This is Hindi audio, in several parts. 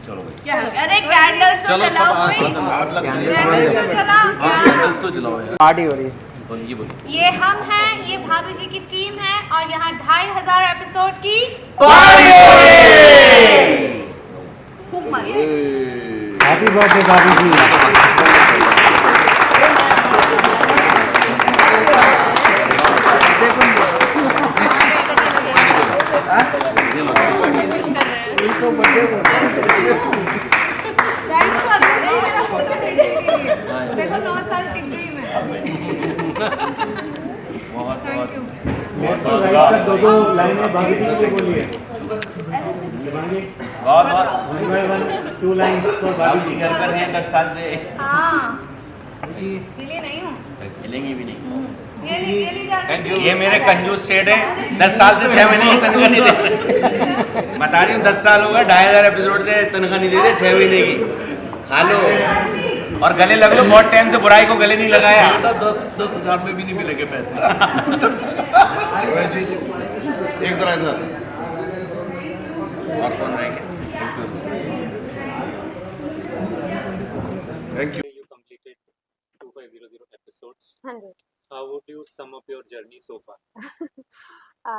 चलो भाई क्या अरे कैंडल्स तो चलो सब जलाओ हाथ भाई। हाथ लग कैंडल्स तो जलाओ कैंडल्स तो जलाओ यार। पार्टी हो रही है। बोलिए बोलिए। ये हम हैं, ये भाभी जी की टीम है और यहाँ 2500 एपिसोड की खूब मजे। हैप्पी बर्थडे भाभी जी। ये लो इनको बर्थडे थैंक्स फॉर नहीं मेरा फोटो भेजने के लिए। देखो 9 साल टिक गई मैं। बहुत थैंक यू। बहुत दो लाइनें भाभी जी के लिए बोलिए। बहुत 2 लाइन तो भाभी जी। घर पर हैं 10 साल से हाँ पीली नहीं हूँ। मिलेंगे भी नहीं। ये ली जा। ये मेरे कंजूस सेठ है, 10 साल से 6 महीने की तनख्वाह नहीं दे। बता रही हूँ 10 साल होगा, 2500 एपिसोड से तनख्वाह नहीं दे रहे, 6 महीने की। खा लो और गले लग लो, बहुत टाइम से बुराई को गले नहीं लगाया। 10,000 में भी नहीं मिलेंगे पैसे। एक जरा इधर और कौन रहेंगे? Thank you. You completed 2500 episodes. हाँ जी। How would you sum up your journey so far?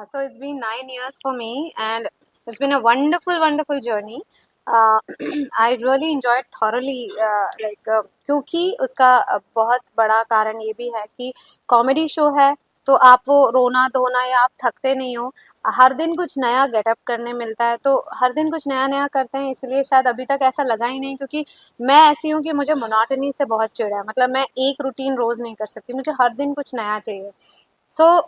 So it's been 9 years for me and it's been a wonderful journey. I really enjoyed thoroughly क्योंकि उसका बहुत बड़ा कारण ये भी है कि कॉमेडी शो है तो आप वो रोना धोना या आप थकते नहीं हो। हर दिन कुछ नया गेटअप करने मिलता है तो हर दिन कुछ नया नया करते हैं, इसलिए शायद अभी तक ऐसा लगा ही नहीं, क्योंकि मैं ऐसी हूँ कि मुझे मोनोटनी से बहुत चिढ़ है। मतलब मैं एक रूटीन रोज़ नहीं कर सकती, मुझे हर दिन कुछ नया चाहिए। सो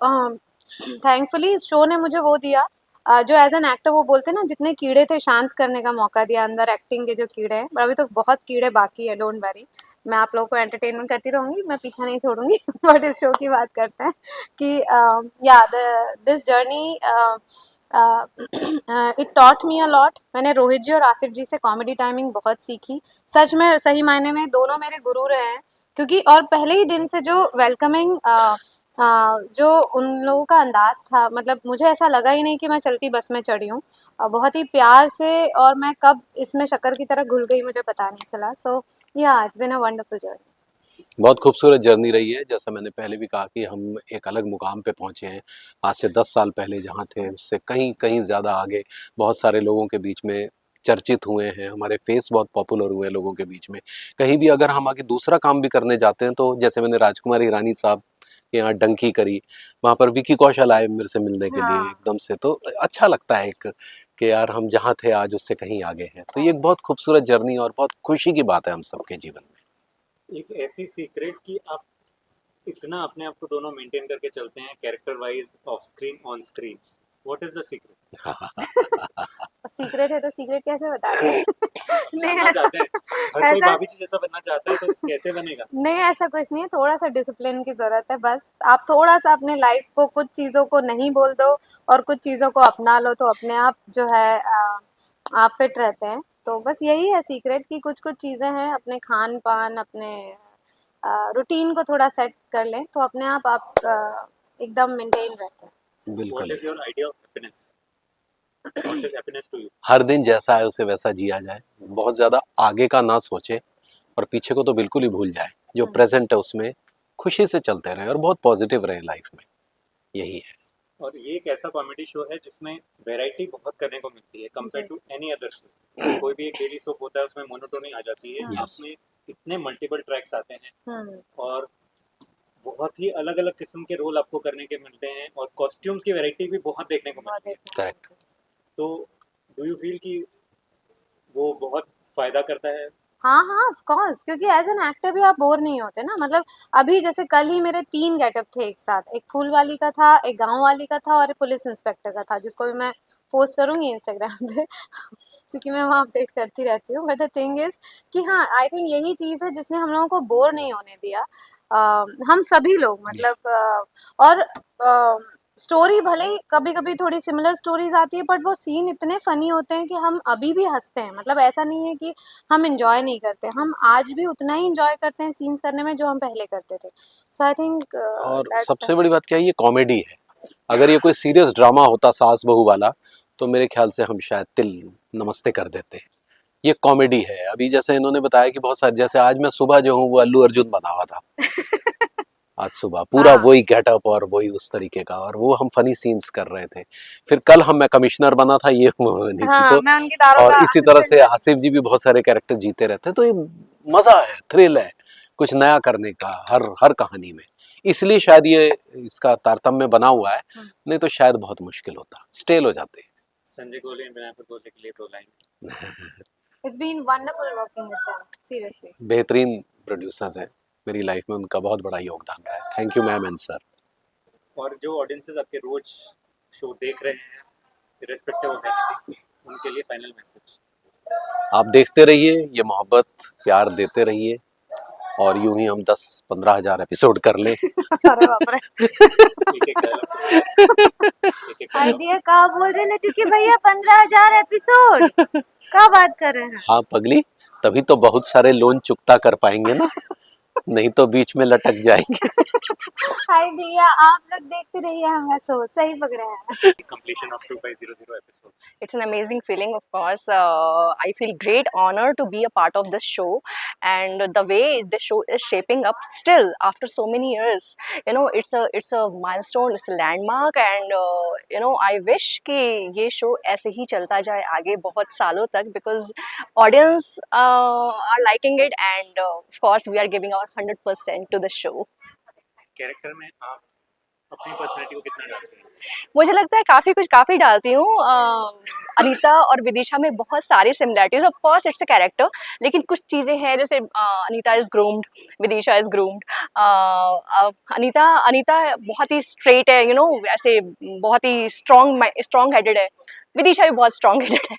थैंकफुली इस शो ने मुझे वो दिया जो एज एन एक्टर वो बोलते हैं ना, जितने कीड़े थे शांत करने का मौका दिया अंदर एक्टिंग के जो कीड़े हैं, पर अभी तो बहुत कीड़े बाकी है। डोंट वरी, मैं आप लोगों को एंटरटेनमेंट करती रहूँगी, मैं पीछा नहीं छोड़ूंगी। बट इस शो की बात करते हैं कि या this journey it taught me a lot. मैंने रोहित जी और आसिफ जी से कॉमेडी टाइमिंग बहुत सीखी। सच में सही मायने में दोनों मेरे गुरु रहे हैं, क्योंकि और पहले ही दिन से जो वेलकमिंग जो उन लोगों का अंदाज था, मतलब मुझे ऐसा लगा ही नहीं कि मैं चलती बस में चढ़ी हूँ। बहुत ही प्यार से, और मैं कब इसमें शक्कर की तरह घुल गई मुझे पता नहीं चला। सो या it's been a wonderful journey. बहुत खूबसूरत जर्नी रही है। जैसा मैंने पहले भी कहा कि हम एक अलग मुकाम पे पहुंचे हैं। आज से 10 साल पहले जहां थे उससे कहीं कहीं ज़्यादा आगे बहुत सारे लोगों के बीच में चर्चित हुए हैं। हमारे फेस बहुत पॉपुलर हुए लोगों के बीच में। कहीं भी अगर हम आगे दूसरा काम भी करने जाते हैं तो जैसे मैंने राजकुमार हिरानी साहब के यहाँ डंकी करी, वहाँ पर विकी कौशल आए मेरे से मिलने के लिए एकदम से, तो अच्छा लगता है एक कि यार हम जहाँ थे आज उससे कहीं आगे हैं। तो ये एक बहुत खूबसूरत जर्नी और बहुत खुशी की बात है हम सबके जीवन में। एक ऐसी सीक्रेट कि आप इतना अपने आप को दोनों मेंटेन करके चलते हैं, character wise, of screen, on screen. What is the secret? Secret है तो सीक्रेट कैसे बता रहे हैं? नहीं जानना चाहते हैं, हर कोई ऐसा भाभी जी जैसा बनना चाहता है तो कैसे बनेगा? नहीं, ऐसा कुछ नहीं है। थोड़ा सा डिसिप्लिन की ज़रूरत है बस। आप थोड़ा सा अपने लाइफ को, कुछ चीज़ों को नहीं बोल दो और कुछ चीज़ों को अपना लो तो अपने आप जो है आप फिट रहते हैं। तो बस यही है सीक्रेट कि कुछ कुछ चीज़ें हैं, अपने खान पान, अपने रूटीन को थोड़ा सेट कर लें तो अपने आप एकदम मेंटेन रहते हैं। व्हाट बिल्कुल, is your idea of happiness? What is happiness to you? हर दिन जैसा है उसे वैसा जिया जाए। बहुत ज़्यादा आगे का ना सोचे और पीछे को तो बिल्कुल ही भूल जाए। जो प्रेजेंट है उसमें खुशी से चलते रहें और बहुत पॉजिटिव रहे लाइफ में, यही है। और ये एक ऐसा कॉमेडी शो है जिसमें वैरायटी बहुत करने को मिलती है compare to any other show. कोई भी एक डेली सोप होता है उसमें मोनोटोनी आ जाती है, Yes. उसमें इतने मल्टीपल ट्रैक्स आते हैं हम्म, और बहुत ही अलग अलग किस्म के रोल आपको करने के मिलते हैं और कॉस्ट्यूम्स की वैरायटी भी बहुत देखने को मिलती है। करेक्ट। तो डू यू फील कि वो बहुत फायदा करता है? हाँ हाँ ऑफ कोर्स, क्योंकि एज एन एक्टर भी आप बोर नहीं होते ना। मतलब अभी जैसे कल ही मेरे 3 गेटअप थे एक साथ, एक फूल वाली का था, एक गांव वाली का था और एक पुलिस इंस्पेक्टर का था, जिसको भी मैं पोस्ट करूंगी इंस्टाग्राम पे क्योंकि मैं वहाँ अपडेट करती रहती हूँ। बट द थिंग इज कि हाँ, आई थिंक यही चीज़ है जिसने हम लोगों को बोर नहीं होने दिया। हम सभी लोग मतलब और स्टोरी भले ही कभी कभी थोड़ी सिमिलर स्टोरीज आती है, बट वो सीन इतने फनी होते हैं कि हम अभी भी हंसते हैं। मतलब ऐसा नहीं है कि हम इंजॉय नहीं करते, हम आज भी उतना ही इंजॉय करते हैं सीन्स करने में जो हम पहले करते थे। सो आई थिंक और सबसे बड़ी बात क्या है, ये कॉमेडी है। अगर ये कोई सीरियस ड्रामा होता सास बहू वाला तो मेरे ख्याल से हम शायद तिल नमस्ते कर देते। ये कॉमेडी है। अभी जैसे इन्होंने बताया कि बहुत सारे, जैसे आज मैं सुबह जो हूँ वो अल्लू अर्जुन बना हुआ था आज सुबह पूरा हाँ। वही गेटअप और वही उस तरीके का, और वो हम फनी सीन्स कर रहे थे। फिर कल मैं कमिश्नर बना था, ये वो नहीं थी। हाँ, तो मैं उनकी दारों और का इसी तरह से assistant आसिफ जी भी बहुत सारे कैरेक्टर जीते रहते हैं, तो ये मजा है, थ्रिल है कुछ नया करने का हर हर कहानी में। इसलिए शायद ये इसका तारतम्य बना हुआ है, नहीं तो शायद बहुत मुश्किल होता, स्टेल हो जाते। संजय कोहली एंड विनायक कोहली के लिए 2 line. It's been wonderful working with them. Seriously. बेहतरीन प्रोड्यूसर्स हैं, मेरी लाइफ में उनका बहुत बड़ा योगदान रहा है। Thank you ma'am and sir. और जो ऑडियंसेस आपके रोज शो देख रहे हैं, इर्रेस्पेक्टिव ऑफ एनीथिंग, उनके लिए फाइनल मैसेज। आप देखते रहिए, ये मोहब्बत प्यार देते रहिए, और यूं ही हम 10-15 हज़ार एपिसोड कर लें। अरे बाप रे। एक-एक डायलॉग। एक-एक आइडिया का बोल रहे थे कि भैया 15,000 एपिसोड क्या बात कर रहे हैं? हाँ पगली, तभी तो बहुत सारे लोन चुकता कर पाएंगे ना, नहीं तो बीच में लटक जाएंगे। आइडिया आप लोग देखते रहिए हमें सो सही पकड़े हैं। completion of 2500 episode. It's an amazing feeling, of course. I feel great honor to be a part of this show, and the way the show is shaping up still after so many years. You know, it's a milestone, it's a landmark, and I wish कि ये show ऐसे ही चलता जाए आगे बहुत सालों तक, because audience are liking it, and of course we are giving our 100% to the show. Character में आप अपनी पर्सनैलिटी को कितना डालते हैं? मुझे लगता है काफ़ी डालती हूँ। अनीता और विदिशा में बहुत सारी similarities, of course it's a character, लेकिन कुछ चीज़ें हैं जैसे Anita is groomed, Vidisha is groomed. Anita बहुत ही स्ट्रेट है, ऐसे बहुत ही स्ट्रॉन्ग हेडेड है। विदिशा भी बहुत स्ट्रॉन्ग हेडेड है।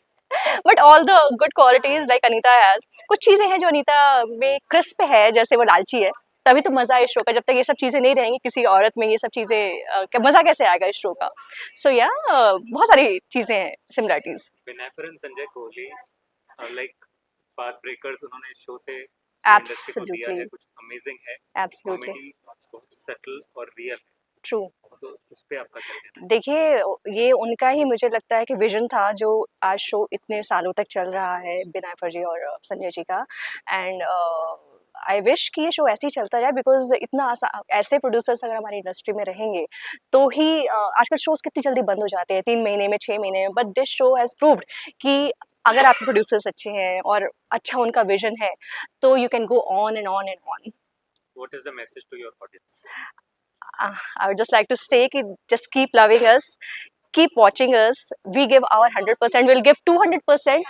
But all the good qualities like Anita has. कुछ चीज़ें हैं जो अनीता में क्रिस्प है, जैसे वो लालची है। तभी तो मज़ा है इस शो का। जब तक ये सब चीज़ें नहीं रहेंगी किसी औरत में, ये सब चीज़ें मज़ा कैसे आएगा इस शो का? सो बहुत सारी चीज़ें हैं, similarities. Vinayak and Sanjay Kohli like path breakers, उन्होंने इस शो से इंडस्ट्री को दिया है, कुछ अमेजिंग है। एब्सोल्युटली कॉमेडी बहुत सटल और रियल है, ट्रू। तो उस पे आपका क्या कहना है? देखिए, ये उनका ही मुझे लगता है कि विजन था जो आज शो इतने सालों तक चल रहा है, विनायक जी और संजय जी का। एंड आई विश कि ये शो ऐसे ही चलता जाए, बिकॉज इतना ऐसे प्रोड्यूसर्स अगर हमारी इंडस्ट्री में रहेंगे तो ही आजकल शोज कितनी जल्दी बंद हो जाते हैं, 3 महीने में, 6 महीने में। But this show has proved कि अगर आपके प्रोड्यूसर्स अच्छे हैं और अच्छा उनका विजन है, तो you can go on and on and on. What is the message to your audience? I would just like to say कि just keep loving us, keep watching us. We give our 100%, we'll give 200%.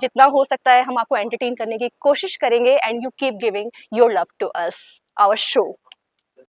जितना हो सकता है हम आपको एंटरटेन करने की कोशिश करेंगे, and you keep giving your love to us, our show.